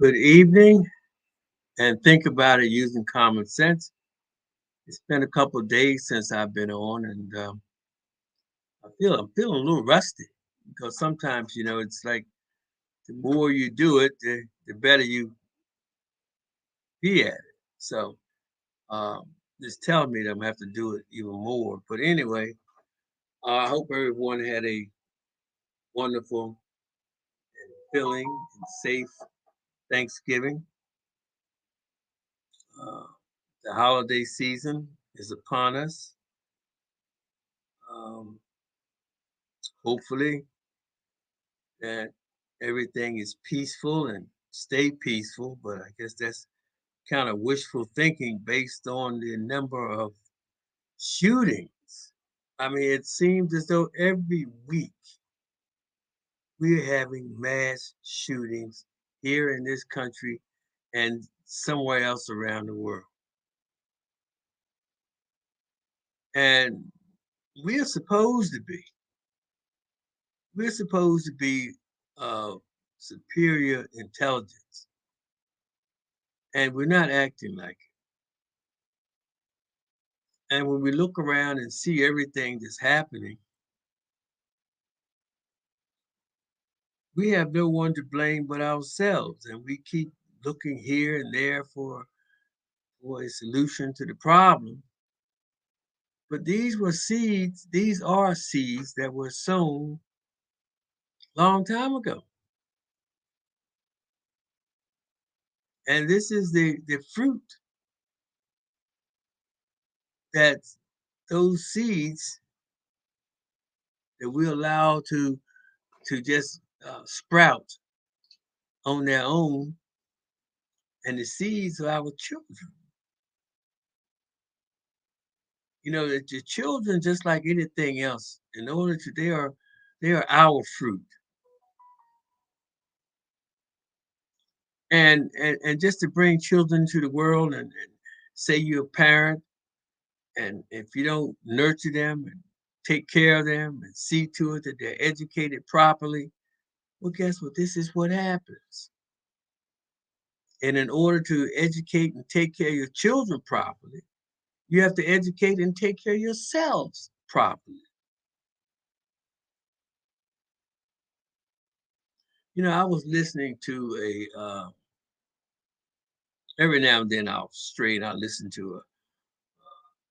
Good evening, and think about it using common sense. It's been a couple of days since I've been on, and I'm feeling a little rusty because sometimes it's like the more you do it, the better you be at it. So um, this tells me that I'm gonna have to do it even more. But anyway, I hope everyone had a wonderful, filling, and safe Thanksgiving. Uh, the holiday season is upon us. Um, Hopefully that everything is peaceful and stay peaceful, but I guess that's kind of wishful thinking based on the number of shootings. I mean, it seems as though every week we're having mass shootings here in this country and somewhere else around the world. And we're supposed to be, we're supposed to be uh, superior intelligence, and we're not acting like it. And when we look around and see everything that's happening, we have no one to blame but ourselves. And we keep looking here and there for a solution to the problem. But these are seeds that were sown long time ago. And this is the fruit that those seeds that we allow to just sprout on their own, and the seeds of our children. That your children, just like anything else, in order to they are our fruit. And just to bring children to the world, and say you're a parent, and if you don't nurture them and take care of them and see to it that they're educated properly, well, guess what? This is what happens. And in order to educate and take care of your children properly, you have to educate and take care of yourselves properly. I was listening to every now and then I'll straight I listen to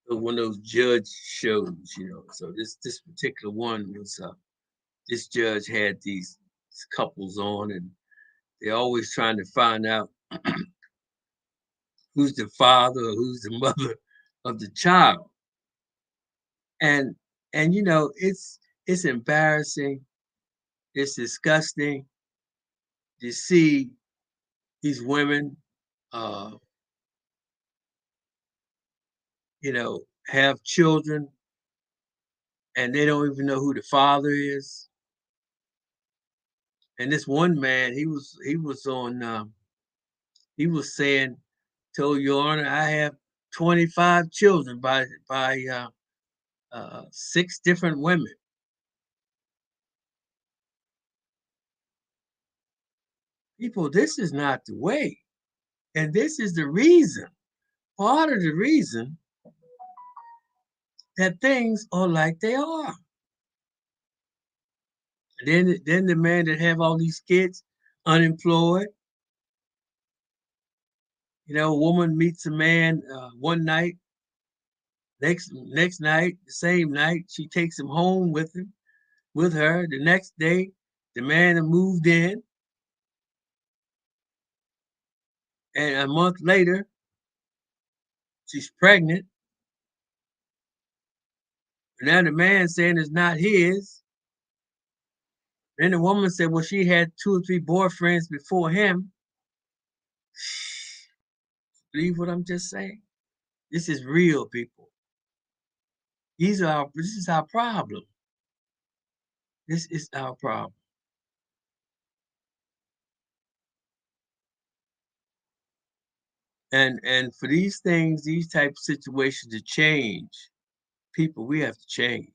one of those judge shows. So this particular one was this judge had these couples on, and they're always trying to find out who's the father or who's the mother of the child. And it's embarrassing, it's disgusting to see these women uh, have children and they don't even know who the father is. And this one man, he was on he was saying, told Your Honor, I have 25 children by six different women. People, this is not the way. And this is the reason, part of the reason that things are like they are. Then the man that have all these kids unemployed. A woman meets a man one night. Next night, the same night, she takes him home with her. The next day, the man had moved in, and a month later, she's pregnant. And now the man saying it's not his. Then the woman said, well, she had two or three boyfriends before him. Believe what I'm just saying? This is real, people. This is our problem. This is our problem. And for these things, these type of situations to change, people, we have to change.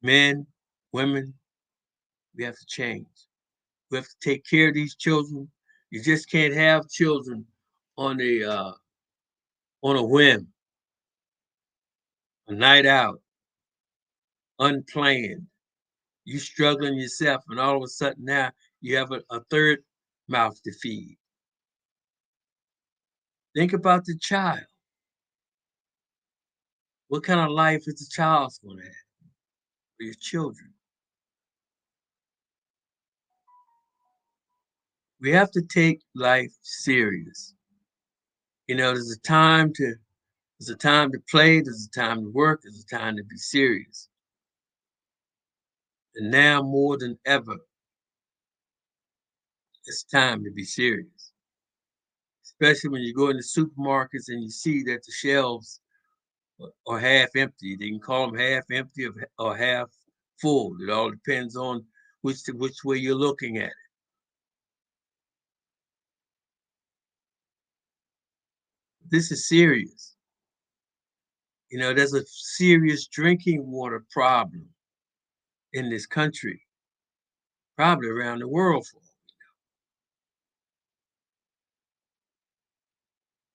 Men, women, we have to change. We have to take care of these children. You just can't have children on a whim, a night out, unplanned. You struggling yourself, and all of a sudden now you have a third mouth to feed. Think about the child. What kind of life is the child's going to have, or your children? We have to take life serious. There's a time to play, there's a time to work, there's a time to be serious. And now more than ever, it's time to be serious. Especially when you go into supermarkets and you see that the shelves are half empty. They can call them half empty or half full. It all depends on which way you're looking at it. This is serious. There's a serious drinking water problem in this country, probably around the world.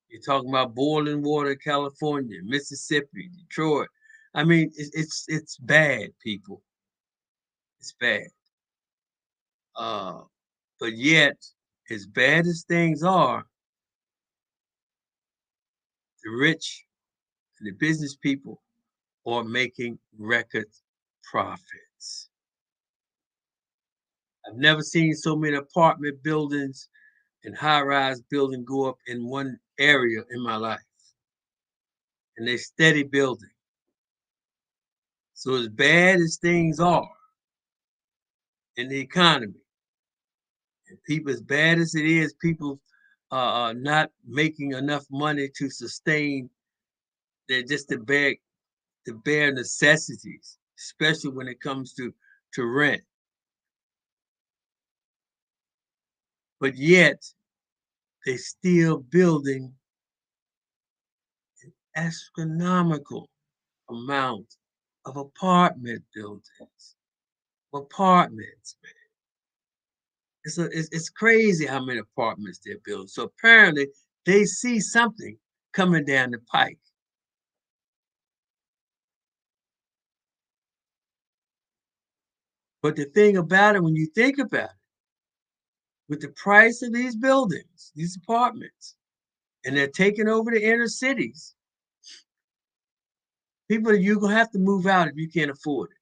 You're talking about boiling water, California, Mississippi, Detroit. I mean, it's bad, people. It's bad. Uh, but yet, as bad as things are, the rich and the business people are making record profits. I've never seen so many apartment buildings and high-rise buildings go up in one area in my life. And they're steady building. So as bad as things are in the economy, and people, as bad as it is, people are not making enough money to sustain just the bare necessities, especially when it comes to rent. But yet they're still building an astronomical amount of apartment buildings. Apartments, man. It's crazy how many apartments they're building. So apparently they see something coming down the pike. But the thing about it, when you think about it, with the price of these buildings, these apartments, and they're taking over the inner cities, people, you're gonna have to move out if you can't afford it.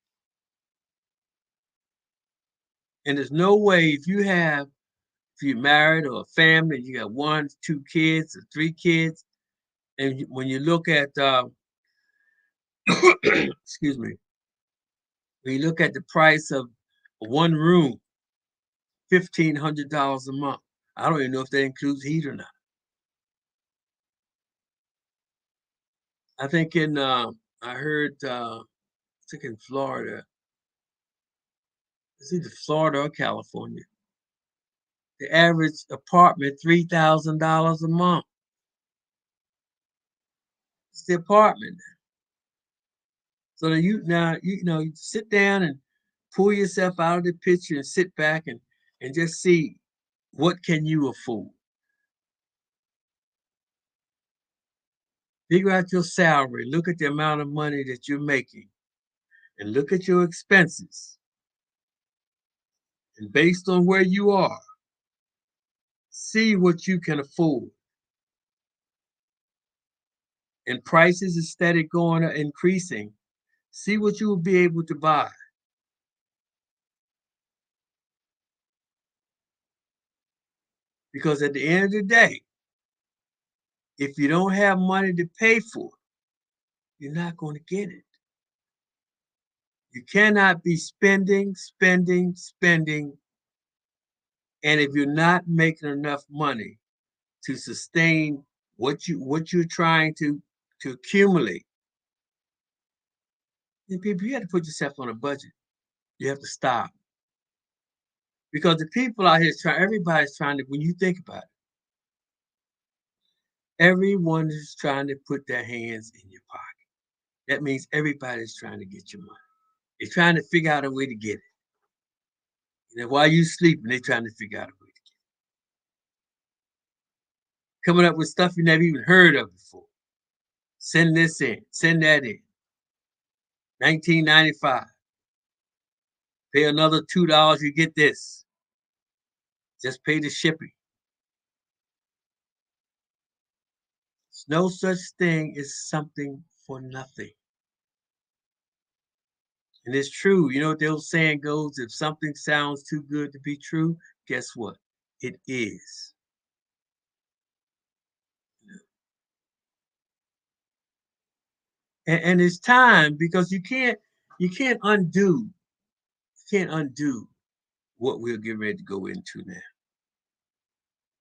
And there's no way if you're married or a family, you got 1, 2 kids or 3 kids, and when you look at excuse me, when you look at the price of one room, $1,500 a month. I don't even know if that includes heat or not. I think I heard, I think in Florida, it's either Florida or California. The average apartment, $3,000 a month. It's the apartment. So you sit down and pull yourself out of the picture and sit back and just see what can you afford. Figure out your salary. Look at the amount of money that you're making, and look at your expenses. And based on where you are, see what you can afford. And prices are steady going increasing. See what you will be able to buy. Because at the end of the day, if you don't have money to pay for it, you're not going to get it. You cannot be spending, spending, spending, and if you're not making enough money to sustain what you're trying to accumulate, then people, you have to put yourself on a budget. You have to stop. Because the people out here everybody's trying to, when you think about it, everyone is trying to put their hands in your pocket. That means everybody's trying to get your money. They're trying to figure out a way to get it. You know, while you sleeping, they trying to figure out a way to coming up with stuff you never even heard of before. Send this in, send that in. 1995. Pay another $2, you get this. Just pay the shipping. There's no such thing as something for nothing. And it's true. You know what the old saying goes, if something sounds too good to be true, guess what? It is. And it's time because you can't undo what we're getting ready to go into now.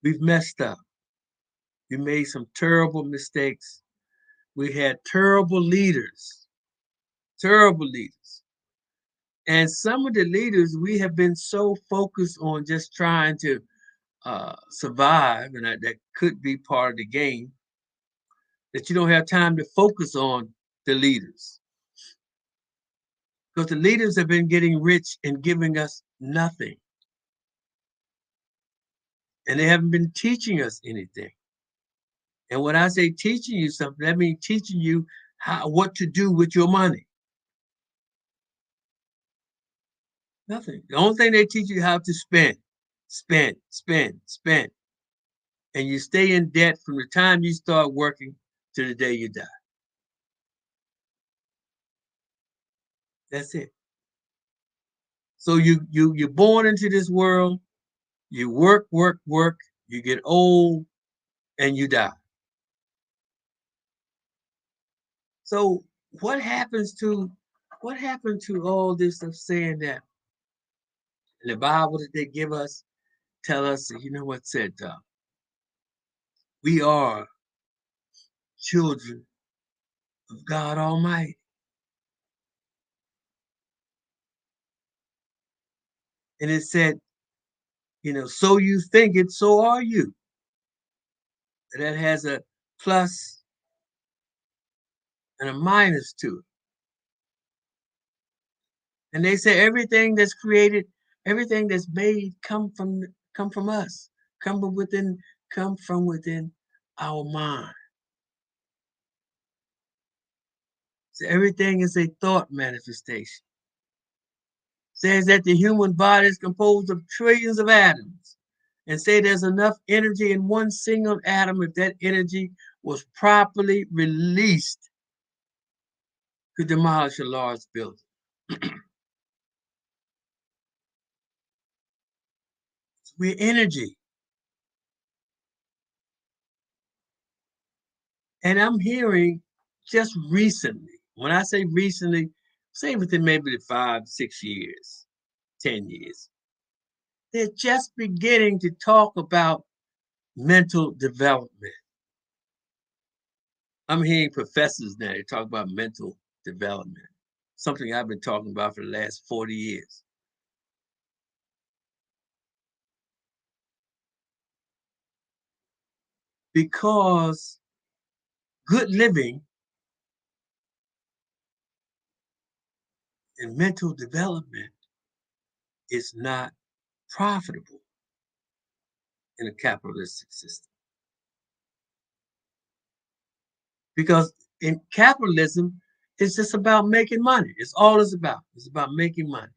We've messed up. We made some terrible mistakes. We had terrible leaders. And some of the leaders, we have been so focused on just trying to survive, and that could be part of the game, that you don't have time to focus on the leaders. Because the leaders have been getting rich and giving us nothing. And they haven't been teaching us anything. And when I say teaching you something, that means teaching you what to do with your money. Nothing. The only thing they teach you how to spend, spend, spend, spend. And you stay in debt from the time you start working to the day you die. That's it. So you're born into this world, you work, work, work, you get old, and you die. So what happened to all this of saying that in the Bible that they give us tell us, you know what said, we are children of God Almighty. And it said, so you think it, so are you. That has a plus and a minus to it. And they say everything that's created, everything that's made come from us, come from within, come from within our mind. So everything is a thought manifestation. Says that the human body is composed of trillions of atoms, and say there's enough energy in one single atom, if that energy was properly released, could demolish a large building. We're energy. And I'm hearing just recently, when I say recently, say within maybe the 5, 6 years, 10 years, they're just beginning to talk about mental development. I'm hearing professors now, they talk about mental development, something I've been talking about for the last 40 years. Because good living and mental development is not profitable in a capitalistic system. Because in capitalism, it's just about making money. It's all it's about. It's about making money,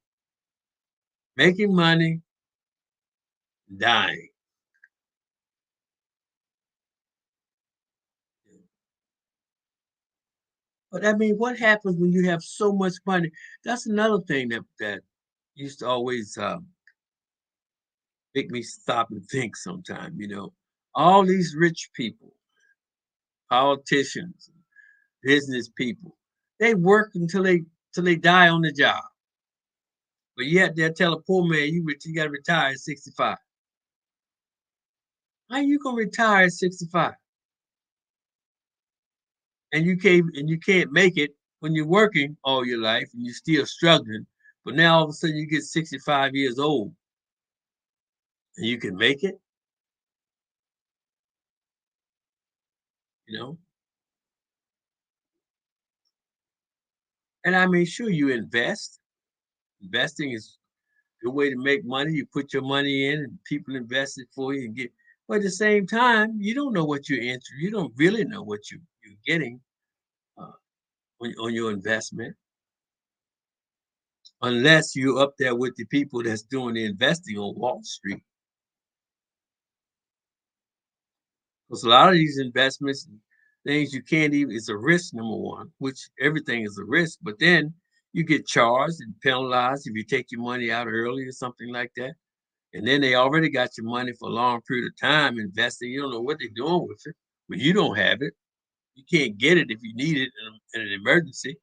dying. But I mean, what happens when you have so much money? That's another thing that used to always make me stop and think. Sometimes, all these rich people, politicians, business people, they work until they die on the job. But yet they'll tell a poor man, you got to retire at 65. How you gonna retire at 65? And you can't make it when you're working all your life and you're still struggling. But now all of a sudden you get 65 years old and you can make it, you know. And I mean, sure, you invest. Investing is The way to make money, you put your money in and people invest it for you and get, but at the same time, you don't know what you're entering. You don't really know what you're getting uh, on your investment unless you're up there with the people that's doing the investing on Wall Street. Because a lot of these investments, things you can't even, it's a risk, number one, which everything is a risk, but then you get charged and penalized if you take your money out early or something like that. And then they already got your money for a long period of time investing. You don't know what they're doing with it, but you don't have it. You can't get it if you need it in an emergency.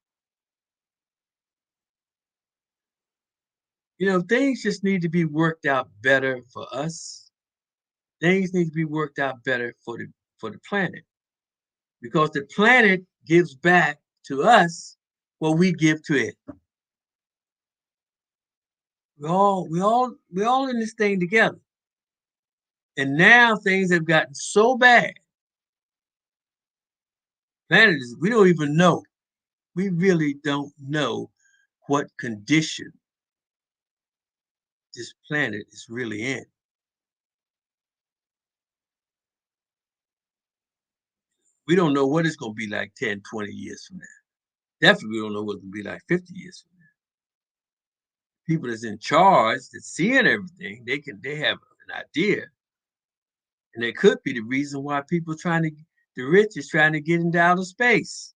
Things just need to be worked out better for us. Things need to be worked out better for the planet because the planet gives back to us what we give to it. We all in this thing together. And now things have gotten so bad. Planet is, we don't even know. We really don't know what condition this planet is really in. We don't know what it's going to be like 10, 20 years from now. Definitely, we don't know what it's going to be like 50 years from now. People that's in charge, that's seeing everything, they have an idea, and it could be the reason why the rich is trying to get into outer space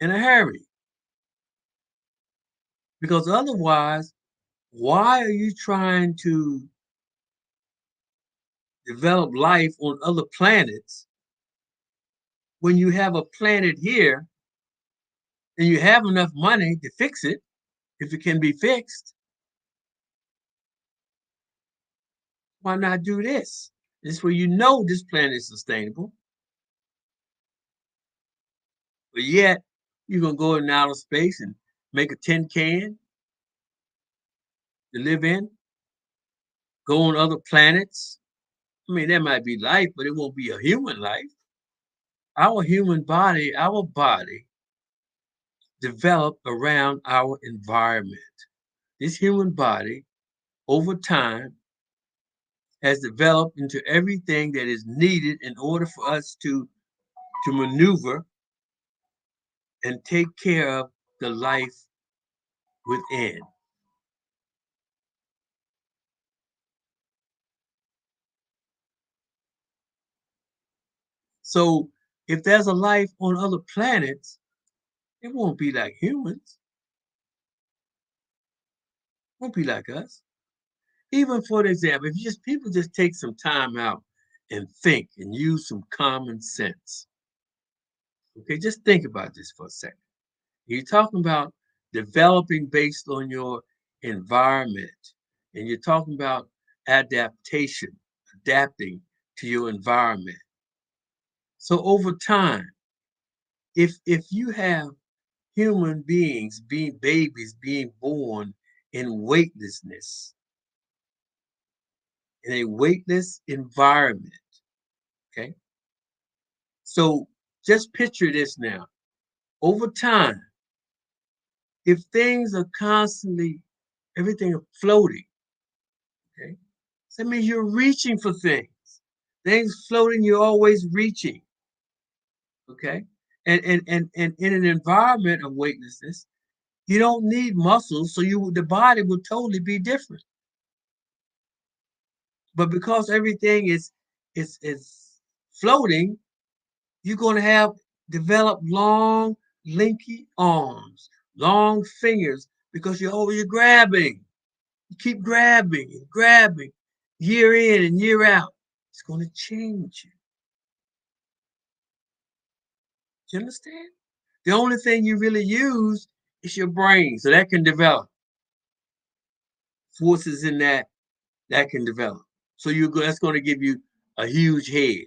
in a hurry. Because otherwise, why are you trying to develop life on other planets when you have a planet here and you have enough money to fix it if it can be fixed? Why not do this? This where this planet is sustainable, but yet you're gonna go in outer space and make a tin can to live in, go on other planets. I mean, there might be life, but it won't be a human life. Our body developed around our environment. This human body, over time, has developed into everything that is needed in order for us to maneuver and take care of the life within. So if there's a life on other planets, it won't be like humans. It won't be like us. Even for example, if people just take some time out and think and use some common sense. Okay, just think about this for a second. You're talking about developing based on your environment, and you're talking about adaptation, adapting to your environment. So over time, if you have human beings being babies being born in weightlessness, in a weightless environment, okay? So just picture this now. Over time, if things are constantly, everything are floating, okay? So that means you're reaching for things. Things floating, you're always reaching, okay? And in an environment of weightlessness, you don't need muscles, so the body will totally be different. But because everything is floating, you're going to have develop long, linky arms, long fingers, because you're grabbing. You keep grabbing and grabbing, year in and year out. It's going to change you. Do you understand? The only thing you really use is your brain, so that can develop forces in that can develop. So that's going to give you a huge head,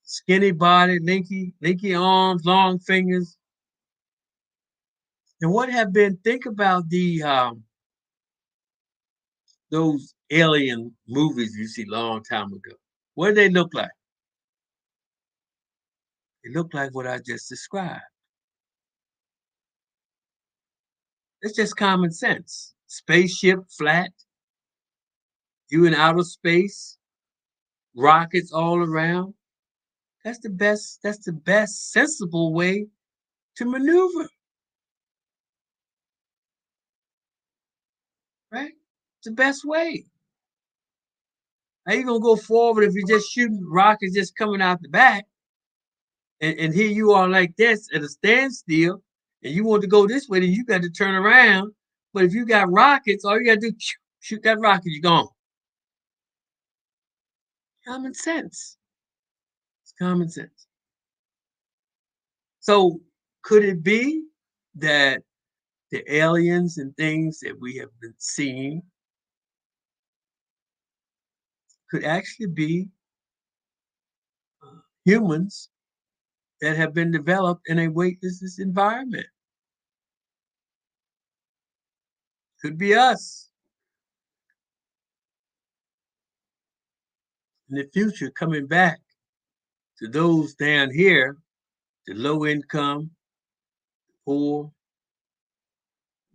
skinny body, linky arms, long fingers. And what have been? Think about those alien movies you see long time ago. What do they look like? They look like what I just described. It's just common sense. Spaceship flat, you in outer space, rockets all around. That's the best sensible way to maneuver, right? It's the best way. How you gonna go forward if you're just shooting rockets just coming out the back, and here you are like this at a standstill, and you want to go this way, then you got to turn around. But if you got rockets, all you got to do shoot that rocket, you're gone. Common sense. It's common sense. So could it be that the aliens and things that we have been seeing could actually be humans that have been developed in a weightless environment? Could be us in the future coming back to those down here, the low income, poor,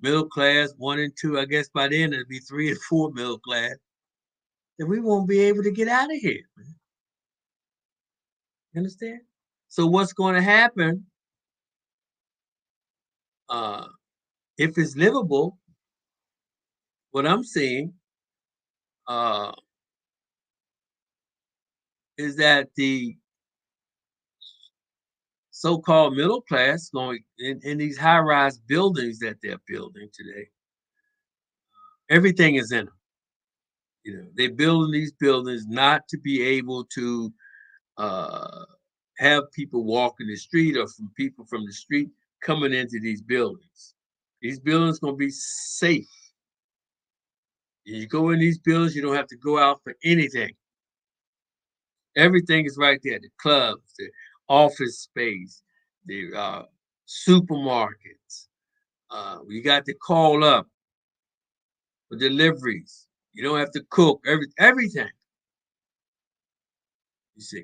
middle class, one and two. I guess by then it'll be three and four middle class. Then we won't be able to get out of here. You understand? So what's going to happen uh, if it's livable? What I'm seeing uh, is that the so-called middle class going in these high-rise buildings that they're building today. Everything is in them. You know, they're building these buildings not to be able to uh, have people walking the street or from people from the street coming into these buildings. These buildings going to be safe. You go in these buildings, you don't have to go out for anything. Everything is right there. The clubs, the office space, the supermarkets. You got to call up for deliveries. You don't have to cook everything. You see,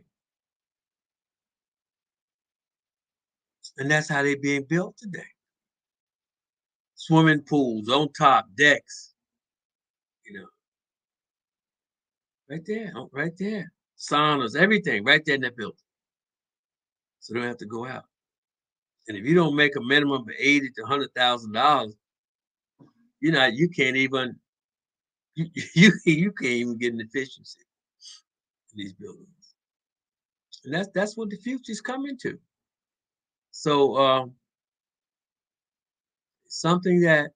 and that's how they're being built today. Swimming pools on top, decks. You know, right there, right there. Saunas, everything, right there in that building. So they don't have to go out. And if you don't make a minimum of $80,000 to $100,000, you can't even you, you can't even get an efficiency in these buildings. And that's what the future is coming to. So something that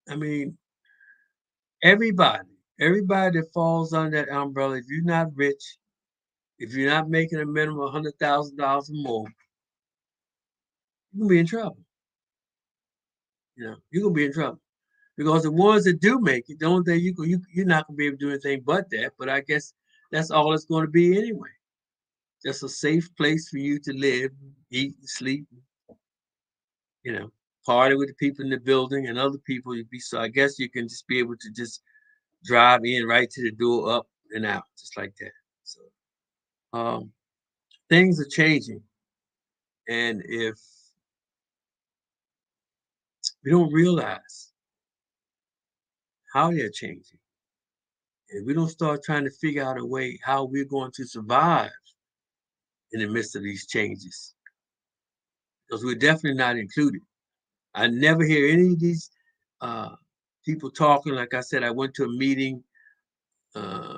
I mean, everybody, everybody that falls under that umbrella, if you're not rich, if you're not making a minimum of $100,000 or more, you're gonna be in trouble. You're gonna be in trouble because the ones that do make it, the only thing you're not gonna be able to do anything but that. But I guess that's all it's going to be anyway. Just a safe place for you to live, eat, and sleep. You know, party with the people in the building and other people. You'd be so. I guess you can just be able to just drive in right to the door, up and out, just like that. So um, things are changing, and if we don't realize how they're changing, and we don't start trying to figure out a way how we're going to survive in the midst of these changes, because we're definitely not included. I never hear any of these uh, people talking. Like I said, I went to a meeting a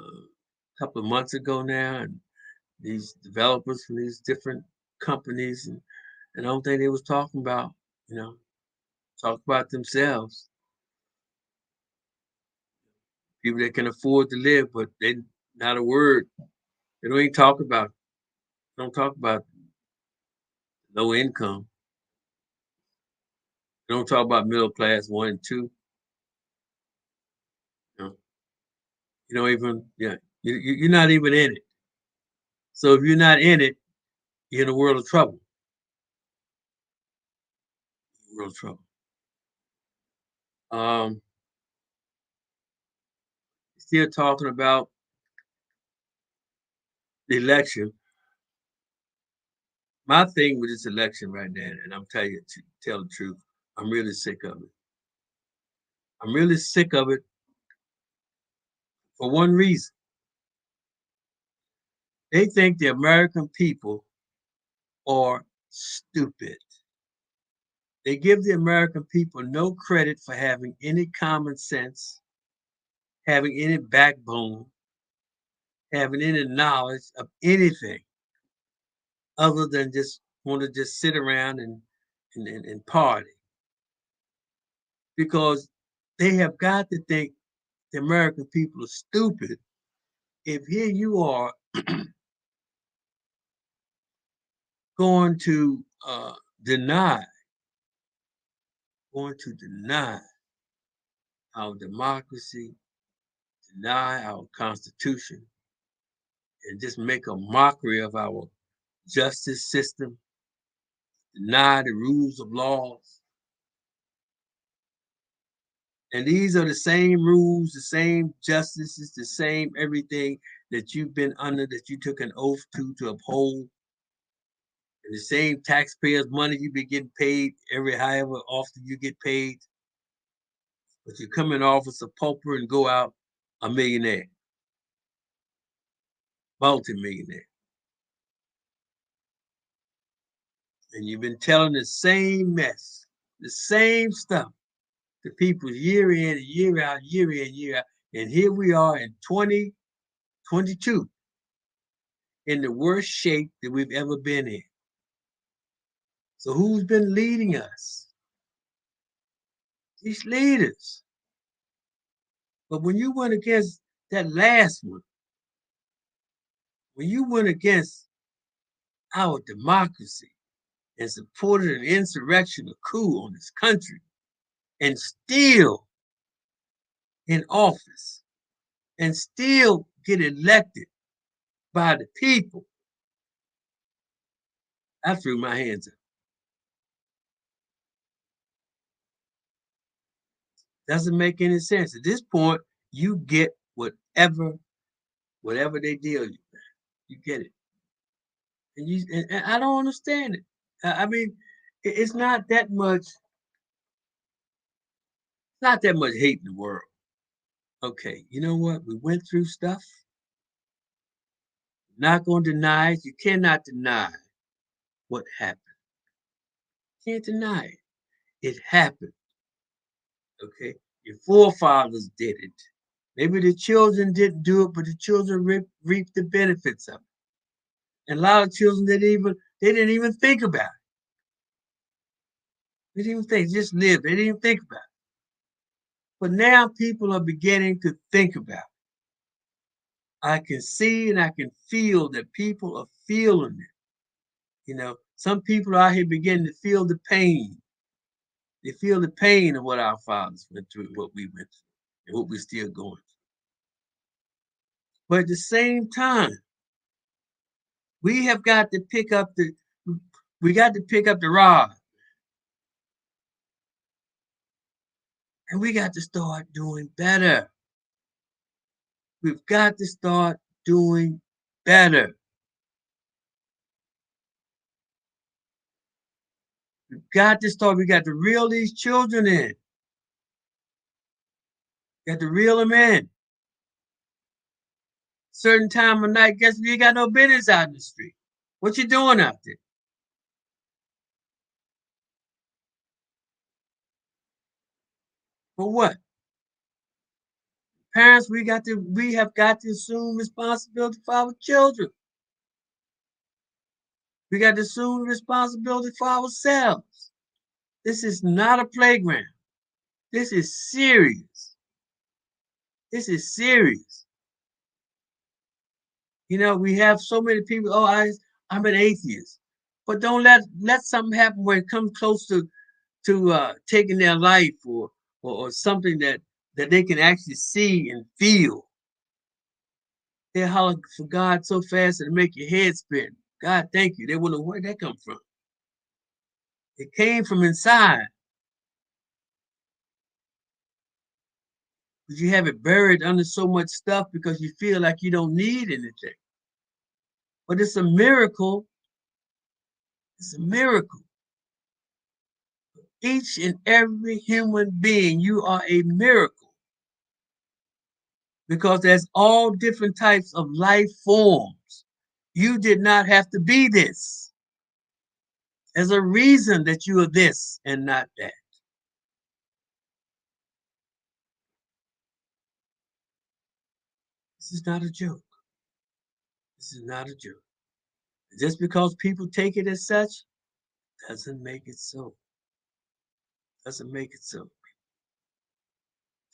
couple of months ago now, and these developers from these different companies, and I don't think they was talking about, you know, talk about themselves, people that can afford to live, but they not a word. They don't even talk about. Don't talk about low income. They don't talk about middle class one and two. You know, you don't even. Yeah, you're not even in it. So if you're not in it, you're in a world of trouble. World of trouble. Um, Still talking about the election. My thing with this election right now, and I'm telling you to tell the truth, I'm really sick of it. I'm really sick of it for one reason. They think the American people are stupid. They give the American people no credit for having any common sense, having any backbone, having any knowledge of anything other than just want to just sit around and party. Because they have got to think the American people are stupid if here you are going to deny, going to deny our democracy, deny our Constitution, and just make a mockery of our justice system, deny the rules of laws. And these are the same rules, the same justices, the same everything that you've been under, that you took an oath to uphold. And the same taxpayers' money you be getting paid every however often you get paid. But you come in office a pauper and go out a millionaire, multi-millionaire. And you've been telling the same mess, the same stuff to people year in and year out, year in, year out. And here we are in 2022 in the worst shape that we've ever been in. So who's been leading us? These leaders. But when you went against that last one, when you went against our democracy and supported an insurrection, a coup on this country, and still in office, and still get elected by the people, I threw my hands up. Doesn't make any sense. At this point, you get whatever they deal you, you get it. And I don't understand it. I mean, it's not that much hate in the world. Okay, you know what? We went through stuff. Not going to deny it. You cannot deny what happened. Can't deny it. It happened. Okay, your forefathers did it. Maybe the children didn't do it, but the children reaped the benefits of it. And a lot of children didn't even think about it. They didn't even think, just lived. They didn't even think about it. But now people are beginning to think about it. I can see and I can feel that people are feeling it. You know, some people out here beginning to feel the pain. They feel the pain of what our fathers went through, what we went through, and what we're still going through. But at the same time, we have got to pick up the rod, and we got to start doing better. We've got to start doing better. We got to reel these children in. Got to reel them in. Certain time of night, guess you got no business out in the street. What you doing out there? For what? Parents, we have got to assume responsibility for our children. We got to assume responsibility for ourselves. This is not a playground. This is serious. This is serious. You know, we have so many people. Oh, I'm an atheist, but don't let something happen where it comes close to taking their life or something that they can actually see and feel. They holler for God so fast and make your head spin. God, thank you. They wonder where that come from. It came from inside. But you have it buried under so much stuff because you feel like you don't need anything. But it's a miracle. It's a miracle Each and every human being, you are a miracle because there's all different types of life forms. You did not have to be this. There's a reason that you are this and not that. This is not a joke. This is not a joke. Just because people take it as such doesn't make it so. Doesn't make it so.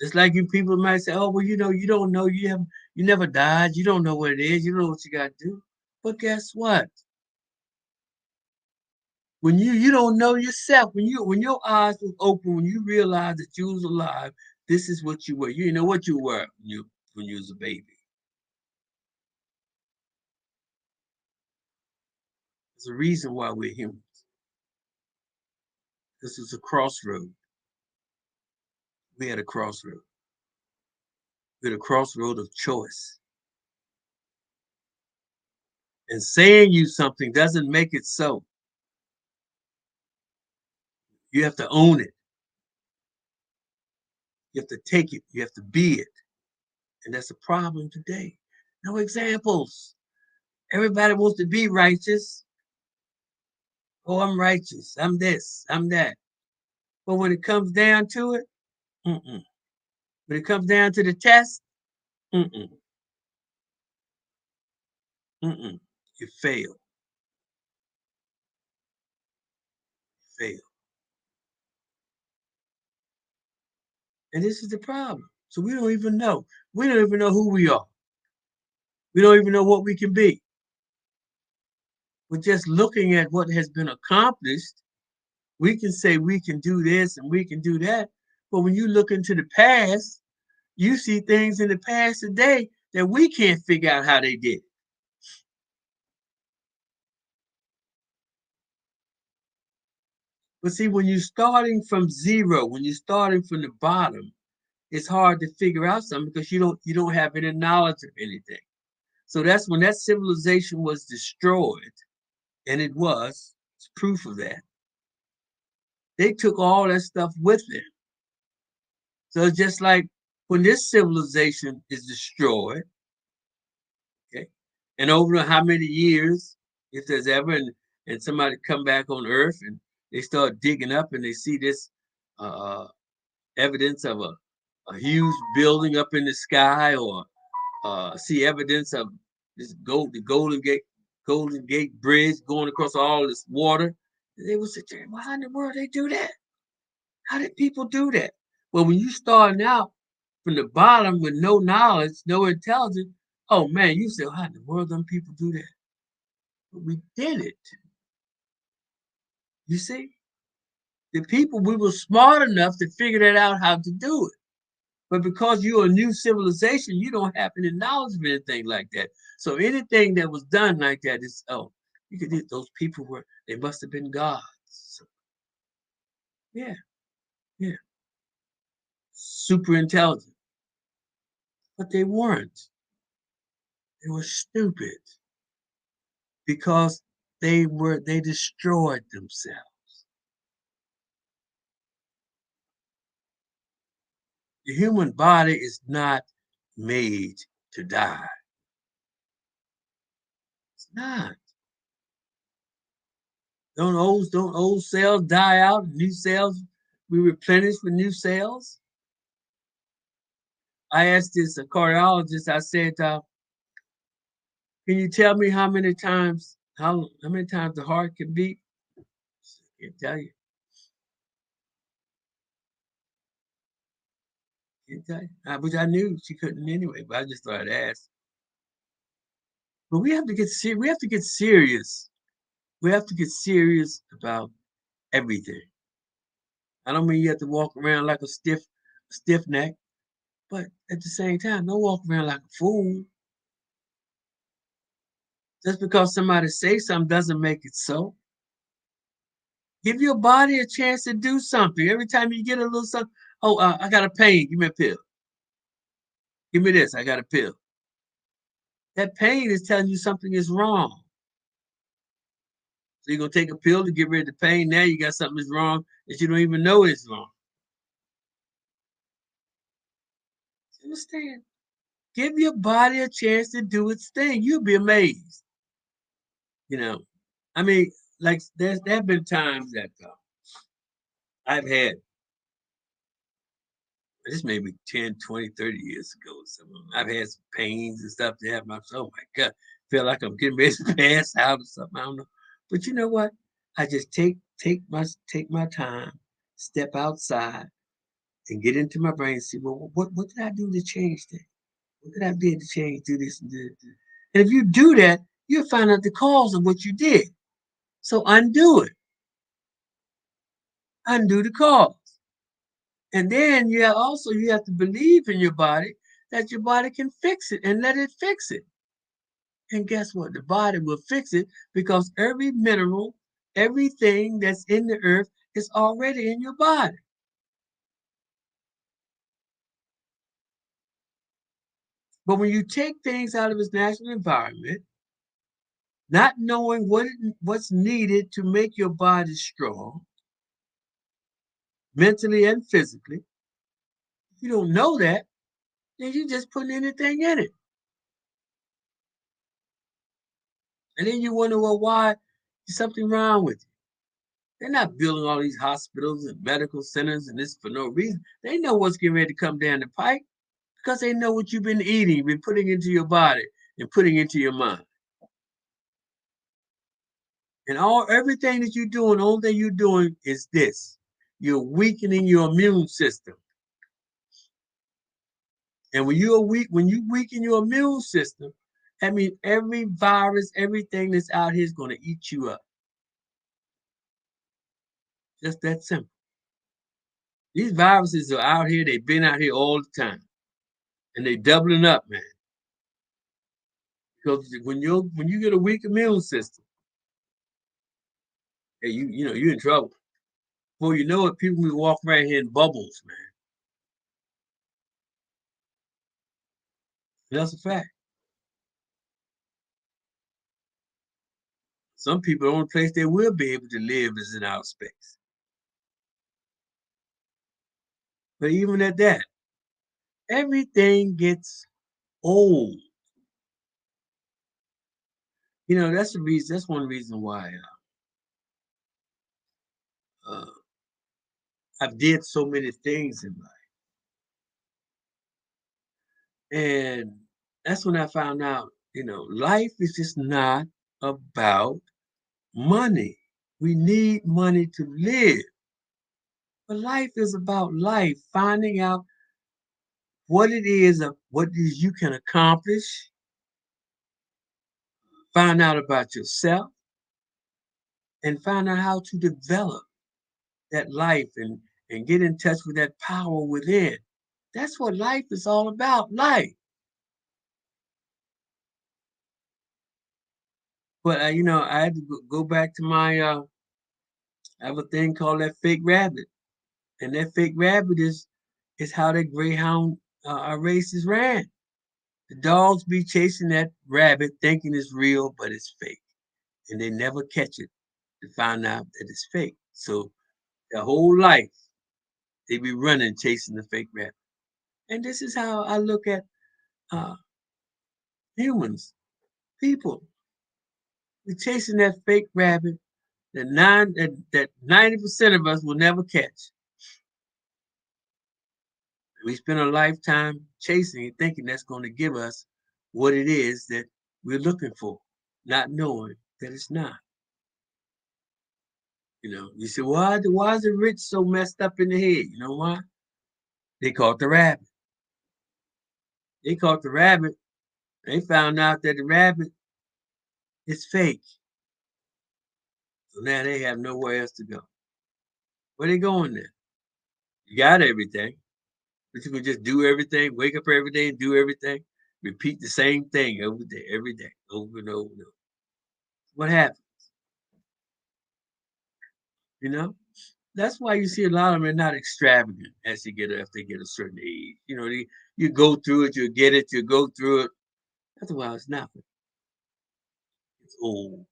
Just like you people might say, "Oh, well, you don't know, you never died, you don't know what it is, you don't know what you got to do." But guess what? When you don't know yourself, when your eyes was open, when you realized that you was alive, this is what you were. You didn't know what you were when you was a baby. There's a reason why we're humans. This is a crossroad. We had a crossroad. We had a crossroad of choice. And saying you something doesn't make it so. You have to own it. You have to take it. You have to be it. And that's a problem today. No examples. Everybody wants to be righteous. Oh, I'm righteous. I'm this. I'm that. But when it comes down to it, mm-mm. When it comes down to the test, mm-mm, mm-mm. You fail. Fail. And this is the problem. So we don't even know. We don't even know who we are. We don't even know what we can be. But just looking at what has been accomplished, we can say we can do this and we can do that. But when you look into the past, you see things in the past today that we can't figure out how they did. But see, when you're starting from zero, when you're starting from the bottom, it's hard to figure out something because you don't have any knowledge of anything. So that's when that civilization was destroyed, and it was. It's proof of that. They took all that stuff with them. So it's just like when this civilization is destroyed, okay, and over how many years, if there's ever, and somebody come back on Earth and they start digging up and they see this uh, evidence of a huge building up in the sky, or see evidence of the Golden Gate Bridge going across all this water. They would say, "Why in the world they do that? How did people do that?" Well, when you starting out from the bottom with no knowledge, no intelligence, oh man, you say, "How in the world them people do that?" But we did it. You see, the people we were smart enough to figure that out how to do it. But because you're a new civilization, you don't have any knowledge of anything like that. So anything that was done like that is, oh, you could, those people they must have been gods. So, yeah, yeah, super intelligent. But they weren't. They were stupid because they destroyed themselves. The human body is not made to die. It's not. Don't old cells die out, new cells we replenish with new cells? I asked this a cardiologist, I said, can you tell me how many times the heart can beat? I can't tell you. Can't tell you. Which I knew she couldn't anyway, but I just thought I'd ask. But we have to get serious. We have to get serious. We have to get serious about everything. I don't mean you have to walk around like a stiff neck, but at the same time, don't walk around like a fool. Just because somebody says something doesn't make it so. Give your body a chance to do something. Every time you get a little something, oh, I got a pain. Give me a pill. Give me this. I got a pill. That pain is telling you something is wrong. So you're gonna take a pill to get rid of the pain. Now you got something that's wrong that you don't even know is wrong. Understand? Give your body a chance to do its thing. You'll be amazed. You know, I mean, like there have been times that I've had, this may be 10, 20, 30 years ago. I've had some pains and stuff that have my, oh my God, feel like I'm getting ready to pass out or something. I don't know. But you know what? I just take my time, step outside and get into my brain and see, well, what did I do to change that? What did I do to change, do this and do that? And if you do that, you'll find out the cause of what you did. So undo it. Undo the cause. And then you have to believe in your body that your body can fix it and let it fix it. And guess what? The body will fix it because every mineral, everything that's in the earth is already in your body. But when you take things out of its natural environment, not knowing what's needed to make your body strong, mentally and physically, if you don't know that, then you just putting anything in it. And then you wonder, well, why is something wrong with you? They're not building all these hospitals and medical centers and this for no reason. They know what's getting ready to come down the pipe because they know what you've been eating, you've been putting into your body and putting into your mind. And everything that you're doing, the only thing you're doing is this. You're weakening your immune system. And when you weaken your immune system, that means every virus, everything that's out here is going to eat you up. Just that simple. These viruses are out here, they've been out here all the time. And they doubling up, man. Because when you get a weak immune system, hey, you're in trouble. Before you know it, people will walk around here in bubbles, man. And that's a fact. Some people, the only place they will be able to live is in outer space. But even at that, everything gets old. That's the reason. That's one reason why uh, I've did so many things in life, and that's when I found out. Life is just not about money. We need money to live, but life is about life. Finding out what it is you can accomplish. Find out about yourself, and find out how to develop that life and get in touch with that power within. That's what life is all about. Life. But I had to go back to my I have a thing called that fake rabbit, and that fake rabbit is how the greyhound races ran. The dogs be chasing that rabbit, thinking it's real, but it's fake, and they never catch it to find out that it's fake. So their whole life they be running chasing the fake rabbit. And this is how I look at uh, humans, people. We're chasing that fake rabbit that 90% of us will never catch. We spend a lifetime chasing it, thinking that's going to give us what it is that we're looking for, not knowing that it's not. You say, why is the rich so messed up in the head? You know why? They caught the rabbit. They caught the rabbit. They found out that the rabbit is fake. So now they have nowhere else to go. Where they going there? You got everything, but you can just do everything, wake up every day and do everything, repeat the same thing every day, over and over and over. What happens? You know? That's why you see a lot of them are not extravagant if they get a certain age. You go through it, you get it, you go through it. That's why it's nothing. It's old.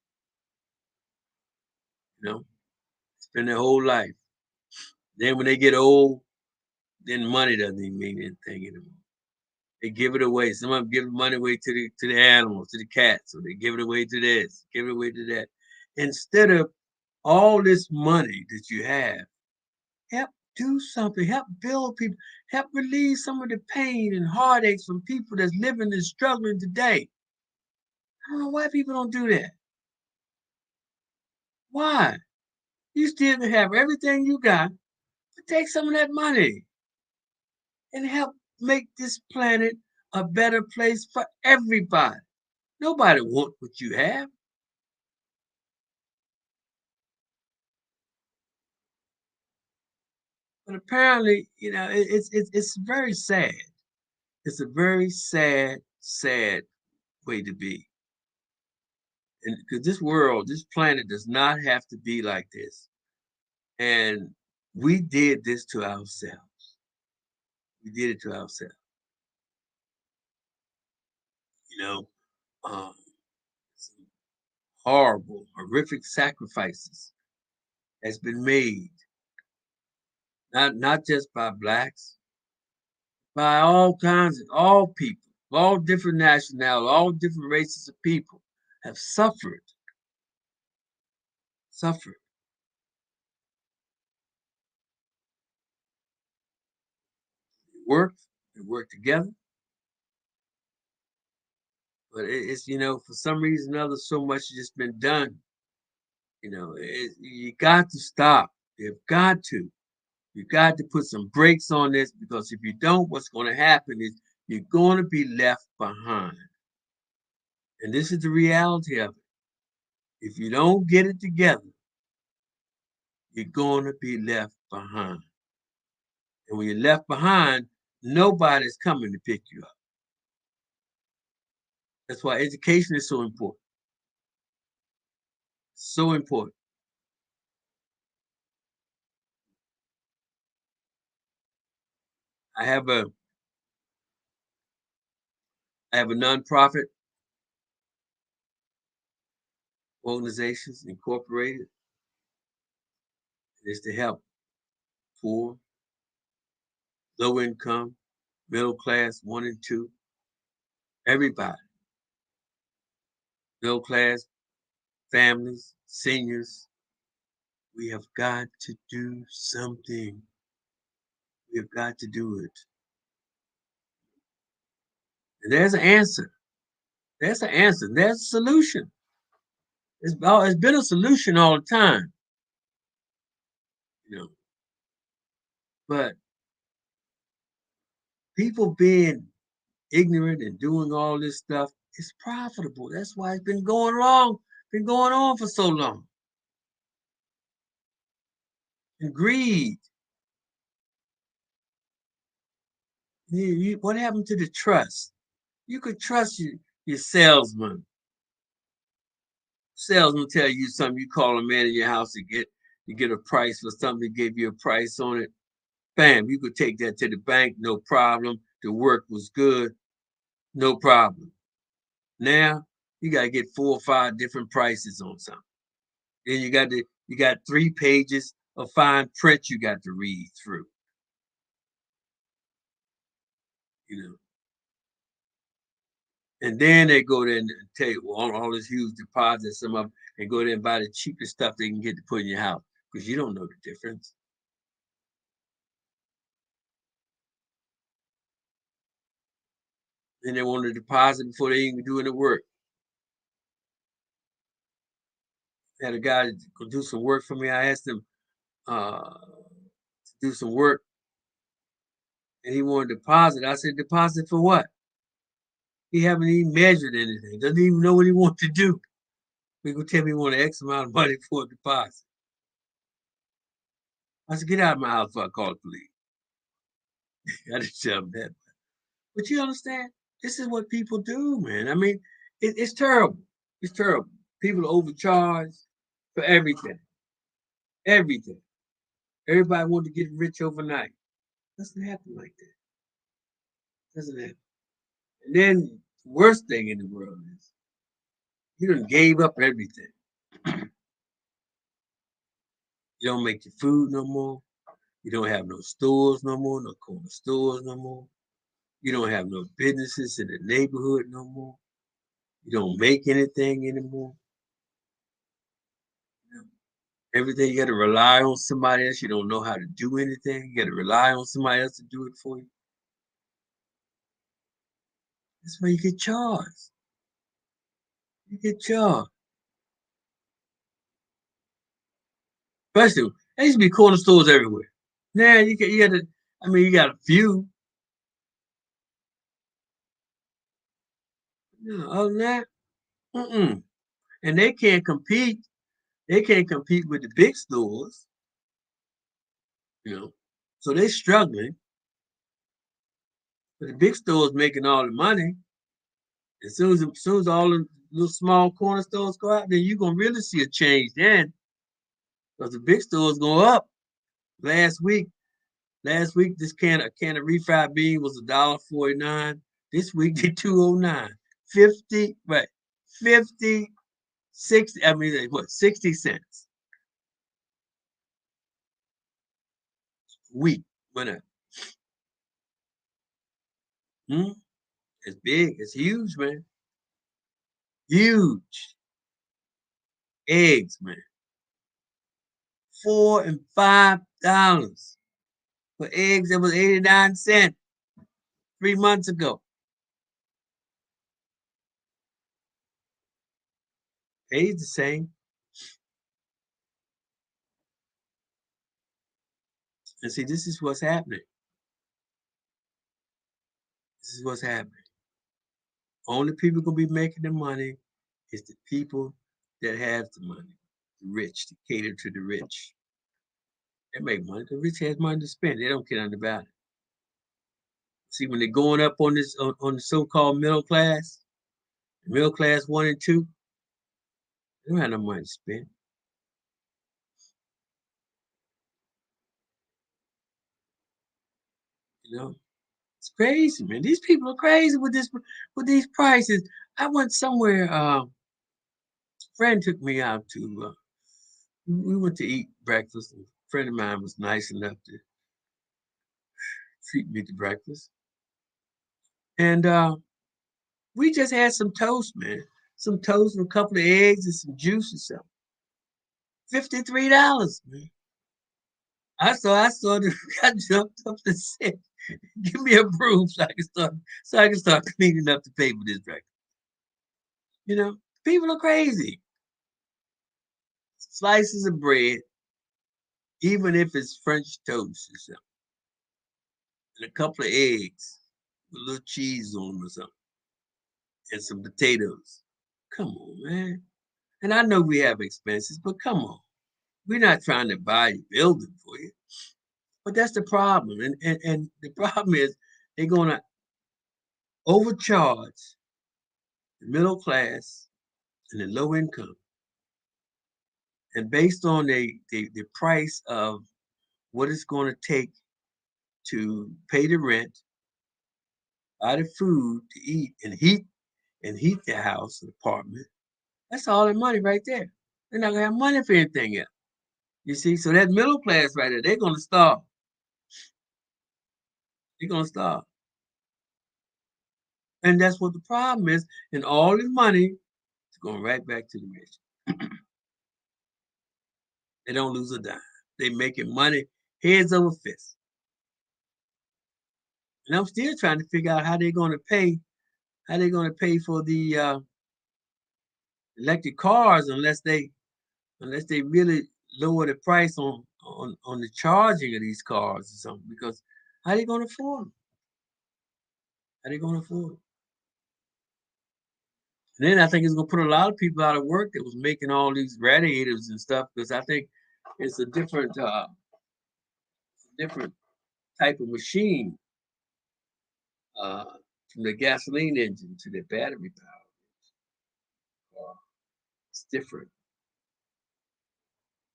you know, spend their whole life. Then when they get old, then money doesn't even mean anything anymore. They give it away. Some of them give the money away to the animals, to the cats, or they give it away to this, give it away to that. Instead of all this money that you have, help do something, help build people, help relieve some of the pain and heartaches from people that's living and struggling today. I don't know why people don't do that. Why? You still can have everything you got, but take some of that money and help make this planet a better place for everybody. Nobody wants what you have. But apparently, it's very sad. It's a very sad way to be. And because this world, this planet does not have to be like this. And we did this to ourselves. We did it to ourselves. You know, um, some horrible, horrific sacrifices has been made, not just by blacks, by all kinds of all people, all different nationalities, all different races of people have suffered. They work together, but it's for some reason or other, so much has just been done. You got to stop. You've got to. You got to put some brakes on this because if you don't, what's going to happen is you're going to be left behind. And this is the reality of it. If you don't get it together, you're going to be left behind. And when you're left behind, nobody's coming to pick you up. That's why education is so important. So important. I have a I have a nonprofit organization incorporated. It's to help poor, low income, middle class, one and two, everybody, middle class families, seniors. We have got to do something. We have got to do it. And there's an answer. There's an answer. There's a solution. It's been a solution all the time, you know. But people being ignorant and doing all this stuff is profitable. That's why it's been going on for so long. And greed. What happened to the trust? You could trust your salesman. Salesman tell you something, you call a man in your house to get a price for something, he gave you a price on it. Bam, you could take that to the bank, no problem. The work was good, no problem. Now you gotta get 4 or 5 different prices on something. Then you got 3 pages of fine print you got to read through. You know, and then they go there and tell you all this huge deposit, some of them, and go there and buy the cheapest stuff they can get to put in your house because you don't know the difference. And they want to deposit before they even do any work. I had a guy go do some work for me. I asked him to do some work, and he wanted a deposit. I said, deposit for what? He haven't even measured anything. Doesn't even know what he wants to do. He gonna tell me he want X amount of money for a deposit. I said, get out of my house before I call the police. I didn't tell him that. But you understand? This is what people do, man. I mean, it's terrible. It's terrible. People overcharge for everything. Everything. Everybody want to get rich overnight. Doesn't happen like that. Doesn't happen. And then the worst thing in the world is you done gave up everything. You don't make your food no more. You don't have no stores no more, no corner stores no more. You don't have no businesses in the neighborhood no more. You don't make anything anymore. Everything you got to rely on somebody else. You don't know how to do anything. You got to rely on somebody else to do it for you. That's why you get charged. You get charged. Especially, there used to be corner stores everywhere. Now you got to. I mean, you got a few. You know, other than that, mm-mm. And they can't compete. They can't compete with the big stores. You know, so they're struggling. But the big stores making all the money. As soon as all the little small corner stores go out, then you're gonna really see a change then, because the big stores go up. Last week, this can of refried bean was $1.49. This week they 2.09. 50, right? 50, 60. I mean, what? 60 cents a week went up. Hmm? It's big. It's huge, man. Huge. Eggs, man. $4 and $5 for eggs. That was 89 cents 3 months ago. Pays the same. And see, this is what's happening. This is what's happening. Only people gonna be making the money is the people that have the money, the rich, to cater to the rich. They make money. The rich has money to spend. They don't care nothing about it. See, when they're going up on this on the so-called middle class 1 and 2, they don't have no money to spend. You know, it's crazy, man. These people are crazy with these prices. I went somewhere. A friend took me out to. We went to eat breakfast. A friend of mine was nice enough to treat me to breakfast, and we just had some toast, man. Some toast and a couple of eggs and some juice or something. $53, man. I started. I jumped up and said, "Give me a broom so I can start cleaning up the table this breakfast." You know, people are crazy. Slices of bread, even if it's French toast or something, and a couple of eggs with a little cheese on them or something, and some potatoes. Come on, man. And I know we have expenses, but come on. We're not trying to buy a building for you. But that's the problem. And the problem is they're going to overcharge the middle class and the low income. And based on the price of what it's going to take to pay the rent, buy the food to eat, and heat the house or apartment, that's all the money right there. They're not gonna have money for anything else. You see, so that middle class right there, they're gonna starve. They're gonna starve. And that's what the problem is. And all the money is going right back to the rich. They don't lose a dime. They making money heads over fists. And I'm still trying to figure out how they're going to pay. How they're going to pay for the electric cars unless they really lower the price on the charging of these cars or something. Because how they going to afford them? How they going to afford them? And then I think it's going to put a lot of people out of work that was making all these radiators and stuff. Because I think it's a different type of machine, uh, from the gasoline engine to the battery power. It's different.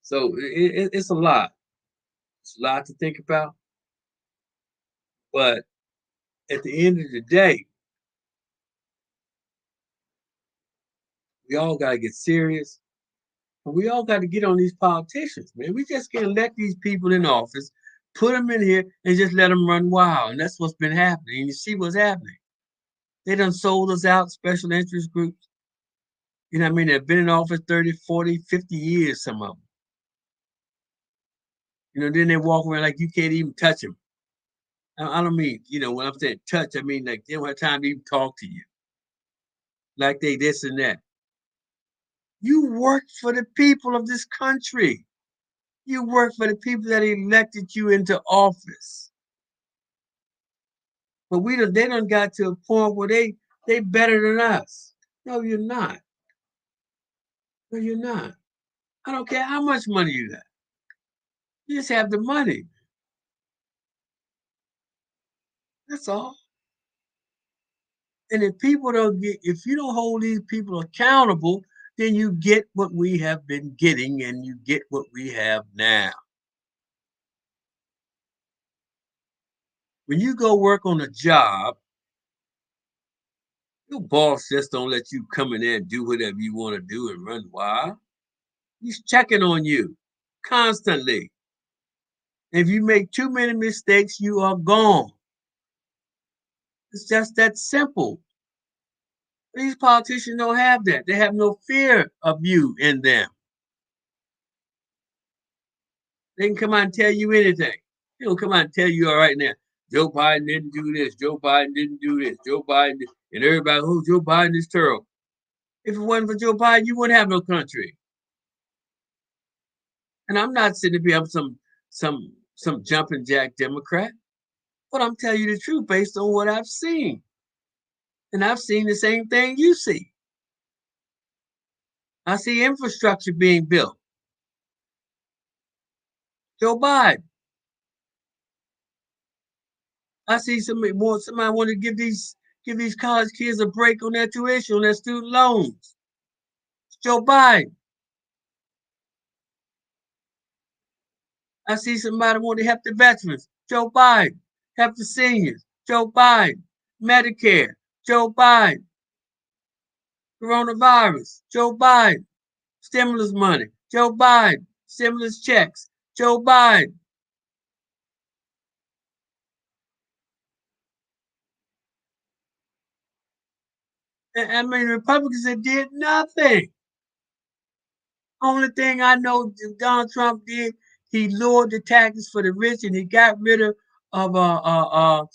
So it's a lot. It's a lot to think about. But at the end of the day, we all got to get serious But we all got to get on these politicians, man. We just can't let these people in office, put them in here, and just let them run wild. And that's what's been happening. And you see what's happening. They done sold us out, special interest groups. You know what I mean? They've been in office 30, 40, 50 years, some of them. You know, then they walk around like you can't even touch them. I don't mean, you know, when I'm saying touch, I mean like they don't have time to even talk to you. Like they this and that. You work for the people of this country. You work for the people that elected you into office. But they done got to a point where they better than us. No, you're not. No, you're not. I don't care how much money you got. You just have the money. That's all. And if you don't hold these people accountable, then you get what we have been getting and you get what we have now. When you go work on a job, your boss just don't let you come in there and do whatever you want to do and run wild. He's checking on you constantly. If you make too many mistakes, you are gone. It's just that simple. These politicians don't have that. They have no fear of you in them. They can come out and tell you anything. They will come out and tell you all right now. Joe Biden didn't do this. Joe Biden didn't do this. Joe Biden and everybody, oh, Joe Biden is terrible. If it wasn't for Joe Biden, you wouldn't have no country. And I'm not sitting here, I'm some jumping jack Democrat, but I'm telling you the truth based on what I've seen. And I've seen the same thing you see. I see infrastructure being built. Joe Biden. I see somebody want to give these college kids a break on their tuition, on their student loans. It's Joe Biden. I see somebody want to help the veterans. Joe Biden. Help the seniors. Joe Biden. Medicare. Joe Biden. Coronavirus. Joe Biden. Stimulus money. Joe Biden. Stimulus checks. Joe Biden. I mean, Republicans that did nothing. Only thing I know Donald Trump did, he lowered the taxes for the rich and he got rid of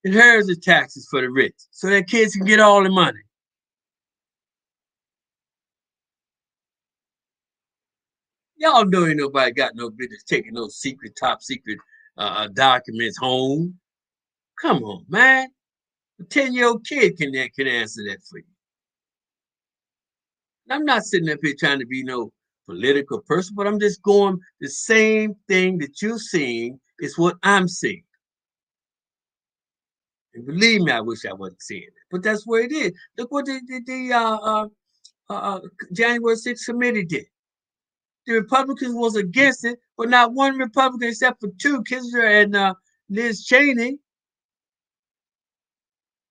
inheritance taxes for the rich, so that kids can get all the money. Y'all know ain't nobody got no business taking those top secret documents home. Come on, man. A 10-year-old kid can answer that for you. And I'm not sitting up here trying to be no political person, but I'm just going the same thing that you're seeing is what I'm seeing. And believe me, I wish I wasn't seeing it, but that's where it is. Look what the January 6th committee did. The Republicans was against it, but not one Republican except for two, Kissinger and Liz Cheney.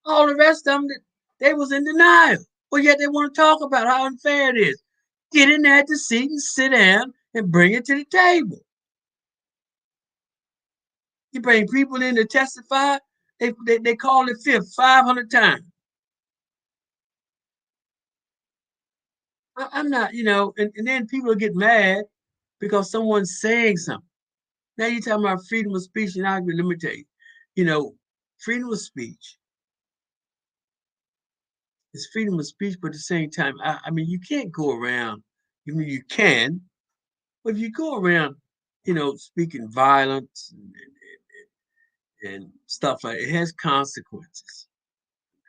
All the rest of them, they was in denial. But yet they want to talk about how unfair it is. Get in there at the seat and sit down and bring it to the table. You bring people in to testify, they call it fifth 500 times. I'm not, and then people get mad because someone's saying something. Now you're talking about freedom of speech and argument. Let me tell you, freedom of speech is freedom of speech, but at the same time, I mean, you can't go around. I mean, you can, but if you go around, speaking violence and stuff like it has consequences.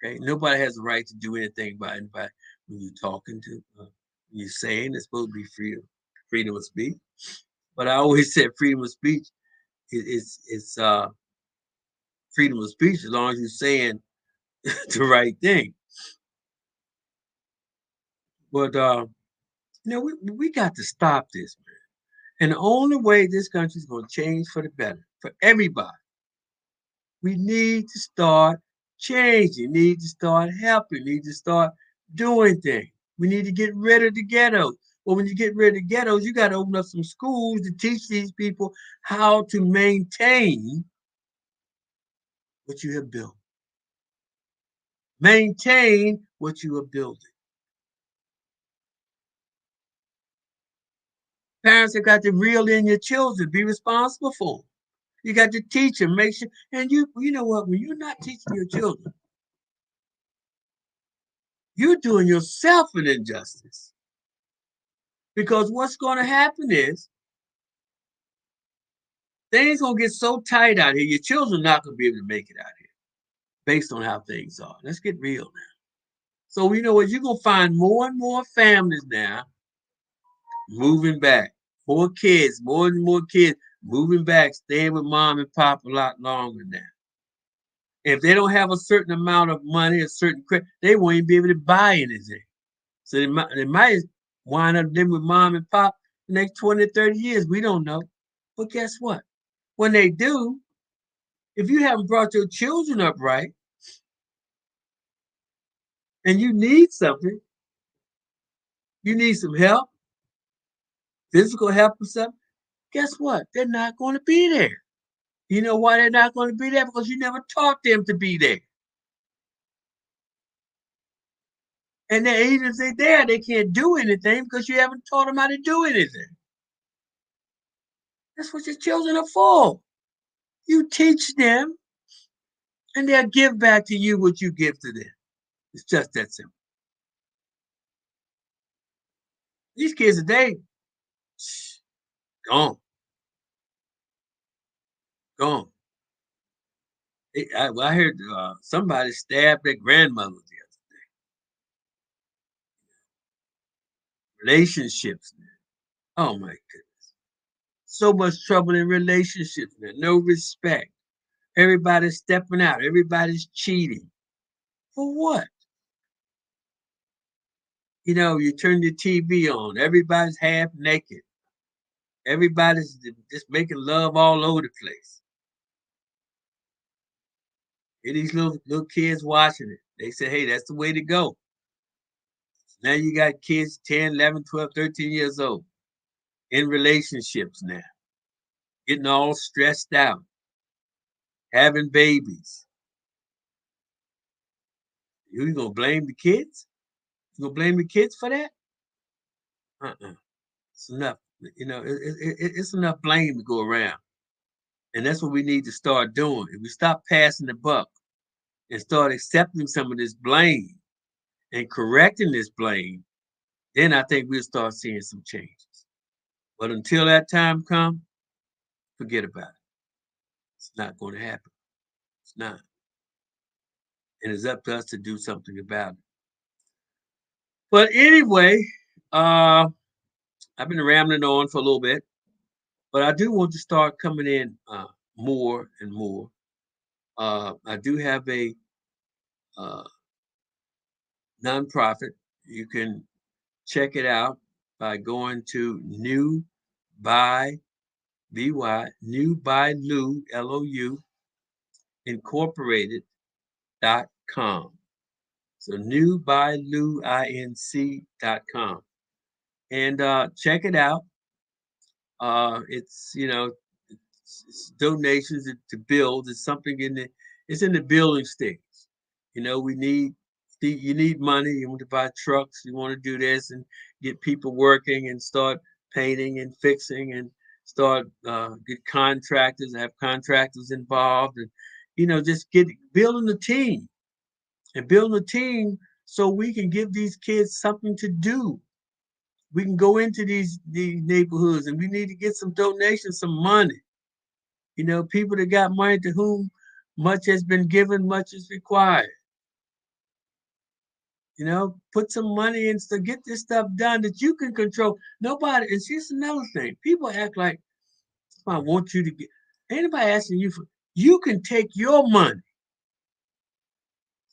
Okay, nobody has the right to do anything by anybody when you're talking to, when you're saying it's supposed to be freedom of speech. But I always said freedom of speech it's freedom of speech as long as you're saying the right thing. But we got to stop this, man. And the only way this country is going to change for the better for everybody, we need to start changing, need to start helping, need to start doing things. We need to get rid of the ghettos. Well, when you get rid of the ghettos, you got to open up some schools to teach these people how to maintain what you have built. Maintain what you are building. Parents have got to reel in your children, be responsible for them. You got to teach them, make sure. And you know what? When you're not teaching your children, you're doing yourself an injustice. Because what's going to happen is things gonna get so tight out here. Your children are not gonna be able to make it out here, based on how things are. Let's get real now. So you know what? You're gonna find more and more families now moving back. More kids, more and more kids moving back, staying with mom and pop a lot longer now. If they don't have a certain amount of money, a certain credit, they won't even be able to buy anything. So they might wind up living with mom and pop the next 20, 30 years. We don't know. But guess what? When they do, if you haven't brought your children up right and you need something, you need some help, physical help or something, guess what? They're not going to be there. You know why they're not going to be there? Because you never taught them to be there. And then even if they're there, they can't do anything because you haven't taught them how to do anything. That's what your children are for. You teach them, and they'll give back to you what you give to them. It's just that simple. These kids today, gone, gone. I heard somebody stabbed their grandmother the other day. Relationships. Oh my goodness. So much trouble in relationships, man. No respect. Everybody's stepping out. Everybody's cheating. For what? You know, you turn the TV on. Everybody's half naked. Everybody's just making love all over the place. And these little kids watching it. They say, hey, that's the way to go. Now you got kids 10, 11, 12, 13 years old in relationships now, getting all stressed out, having babies. You gonna blame the kids? You gonna blame the kids for that? Uh-uh. It's enough. You know, it's enough blame to go around. And that's what we need to start doing. If we stop passing the buck and start accepting some of this blame and correcting this blame, then I think we'll start seeing some changes. But until that time comes, forget about it. It's not going to happen. It's not. And it's up to us to do something about it. But anyway, uh, I've been rambling on for a little bit, but I do want to start coming in more and more. I do have a uh, nonprofit. You can check it out by going to new by by new by Lou Lou incorporated.com. So new by Lou Inc.com. And check it out. It's it's donations to build. It's something it's in the building stage. You know, you need money. You want to buy trucks. You want to do this and get people working and start painting and fixing and start get contractors. Have contractors involved and just get building a team and building a team so we can give these kids something to do. We can go into these neighborhoods and we need to get some donations, some money. People that got money to whom much has been given, much is required. Put some money in to get this stuff done that you can control. Nobody, and here's another thing. People act like I want you to get anybody asking you for you can take your money.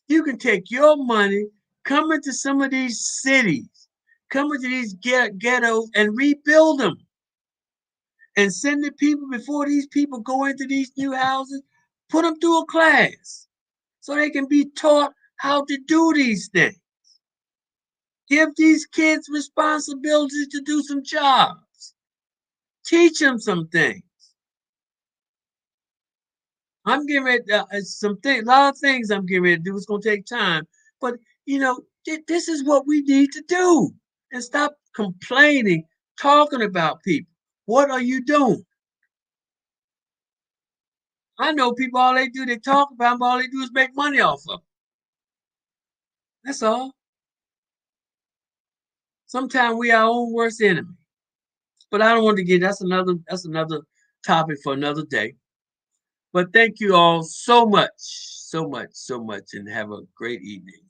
You can take your money, come into some of these cities, come into these ghettos and rebuild them. And send the people before these people go into these new houses, put them through a class so they can be taught how to do these things. Give these kids responsibilities to do some jobs. Teach them some things. I'm getting ready some things, a lot of things I'm getting ready to do. It's gonna take time, but this is what we need to do. And stop complaining, talking about people. What are you doing? I know people, all they do, they talk about them, all they do is make money off of them. That's all. Sometimes we are our own worst enemy. But I don't want to get that's another topic for another day. But thank you all so much, so much, so much, and have a great evening.